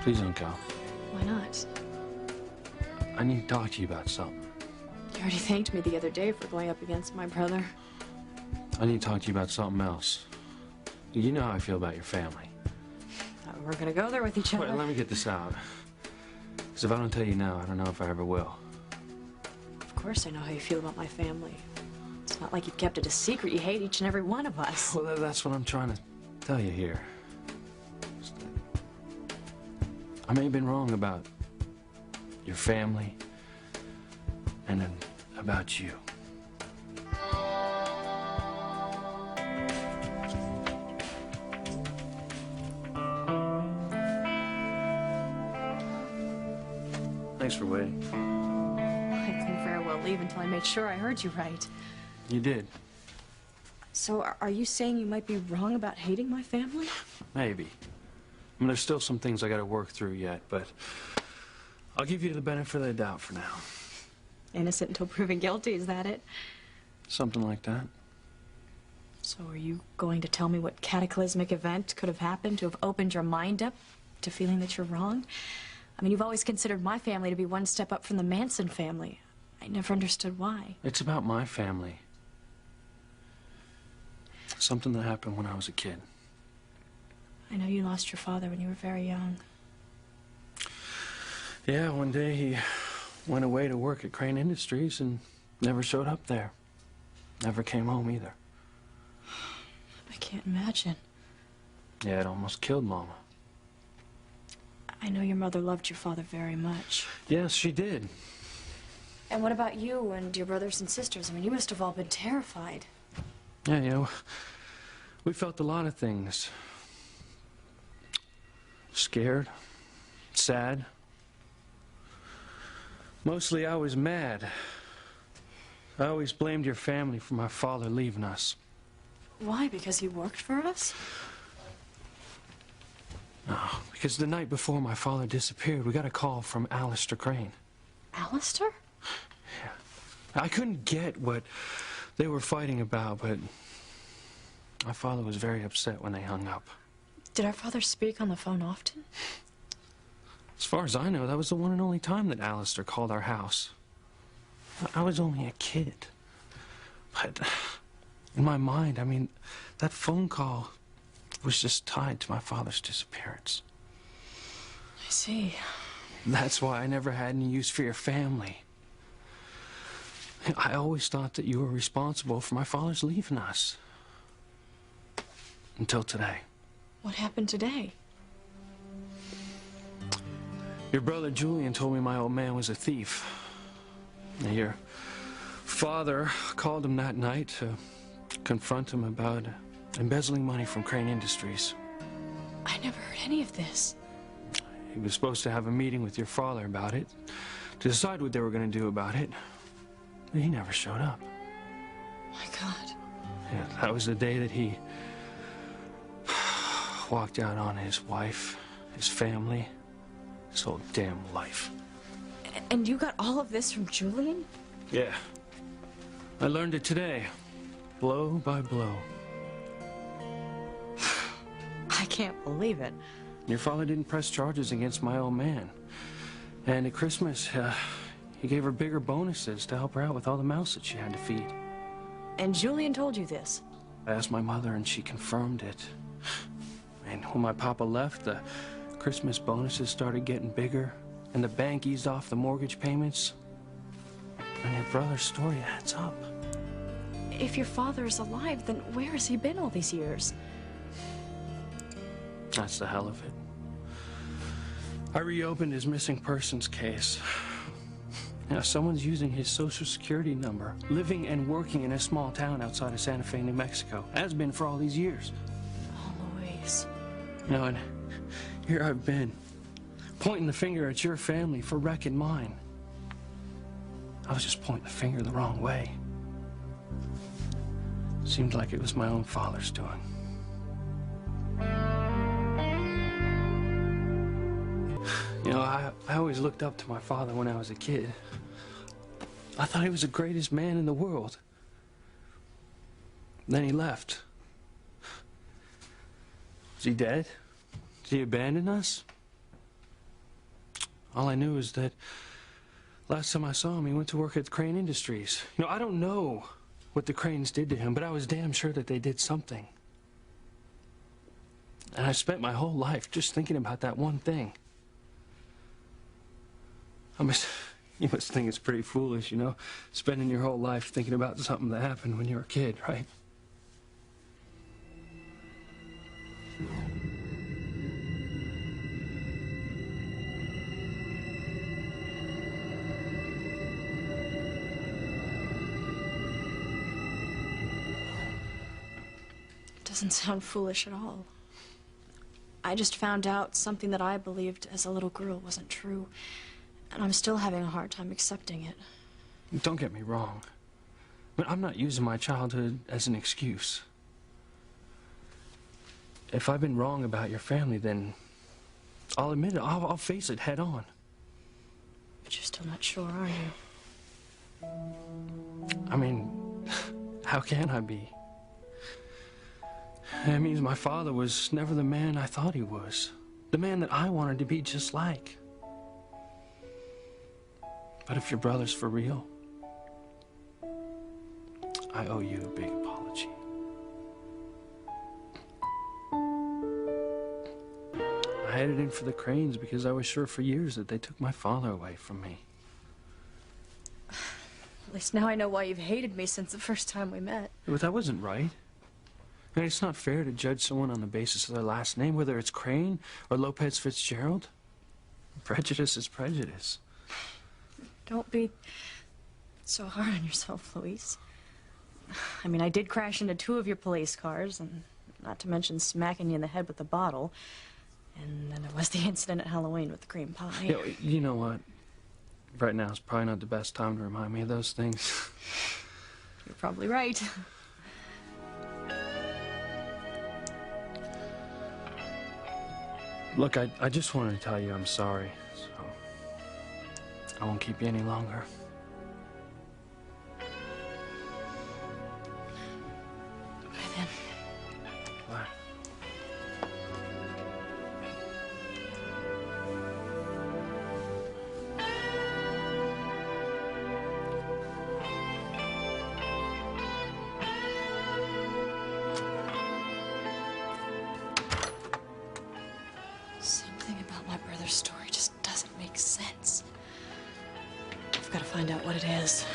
Please don't go. Why not? I need to talk to you about something. You already thanked me the other day for going up against my brother. I need to talk to you about something else. You know how I feel about your family. We're gonna go there with each other. Wait, let me get this out. Because if I don't tell you now, I don't know if I ever will. Of course I know how you feel about my family. It's not like you've kept it a secret. You hate each and every one of us. Well, that's what I'm trying to tell you here. I may have been wrong about your family and then about you. Thanks for waiting. I couldn't very well leave until I made sure I heard you right. You did. So are you saying you might be wrong about hating my family? Maybe. I mean, there's still some things I got to work through yet, but I'll give you the benefit of the doubt for now. Innocent until proven guilty, is that it? Something like that. So are you going to tell me what cataclysmic event could have happened to have opened your mind up to feeling that you're wrong? I mean, you've always considered my family to be one step up from the Manson family. I never understood why. It's about my family. Something that happened when I was a kid. I know you lost your father when you were very young. Yeah, one day he went away to work at Crane Industries and never showed up there. Never came home either. I can't imagine. Yeah, it almost killed Mama. I know your mother loved your father very much. Yes, she did. And what about you and your brothers and sisters? I mean, you must have all been terrified. Yeah, you know, we felt a lot of things. Scared, sad. Mostly I was mad. I always blamed your family for my father leaving us. Why? Because he worked for us? No, because the night before my father disappeared, we got a call from Alistair Crane. Alistair? Yeah. I couldn't get what they were fighting about, but my father was very upset when they hung up. Did our father speak on the phone often? As far as I know, that was the one and only time that Alistair called our house. I was only a kid. But in my mind, I mean, that phone call was just tied to my father's disappearance. I see. That's why I never had any use for your family. I always thought that you were responsible for my father's leaving us. Until today. What happened today? Your brother Julian told me my old man was a thief. Now, your father called him that night to confront him about embezzling money from Crane Industries. I never heard any of this. He was supposed to have a meeting with your father about it, to decide what they were going to do about it. But he never showed up. My God. Yeah, that was the day that he walked out on his wife, his family, his whole damn life. And you got all of this from Julian? Yeah. I learned it today, blow by blow. I can't believe it. Your father didn't press charges against my old man. And at Christmas, he gave her bigger bonuses to help her out with all the mouths that she had to feed. And Julian told you this? I asked my mother and she confirmed it. And when my papa left, the Christmas bonuses started getting bigger and the bank eased off the mortgage payments. And your brother's story adds up. If your father is alive, then where has he been all these years? That's the hell of it. I reopened his missing persons case. Now, someone's using his social security number, living and working in a small town outside of Santa Fe, New Mexico. Has been for all these years. Oh, Louise. You know, and here I've been, pointing the finger at your family for wrecking mine. I was just pointing the finger the wrong way. Seemed like it was my own father's doing. You know, I always looked up to my father when I was a kid. I thought he was the greatest man in the world. Then he left. Is he dead? Did he abandon us? All I knew is that last time I saw him, he went to work at Crane Industries. You know, I don't know what the Cranes did to him, but I was damn sure that they did something. And I spent my whole life just thinking about that one thing. You must think it's pretty foolish, you know, spending your whole life thinking about something that happened when you were a kid, right? It doesn't sound foolish at all. I just found out something that I believed as a little girl wasn't true, and I'm still having a hard time accepting it. Don't get me wrong. But I'm not using my childhood as an excuse. If I've been wrong about your family, then I'll admit it. I'll face it head on. But you're still not sure, are you? I mean, how can I be? That means my father was never the man I thought he was. The man that I wanted to be just like. But if your brother's for real, I owe you a big apology. I headed in for the Cranes because I was sure for years that they took my father away from me. At least now I know why you've hated me since the first time we met. But that wasn't right. I mean, it's not fair to judge someone on the basis of their last name, whether it's Crane or Lopez Fitzgerald. Prejudice is prejudice. Don't be so hard on yourself, Luis. I mean, I did crash into 2 of your police cars, and not to mention smacking you in the head with a bottle. And then there was the incident at Halloween with the cream pie. You know what? Right now is probably not the best time to remind me of those things. You're probably right. Look, I just wanted to tell you I'm sorry, so I won't keep you any longer. Okay, then. Bye. Something about my brother's story just doesn't make sense. I've got to find out what it is.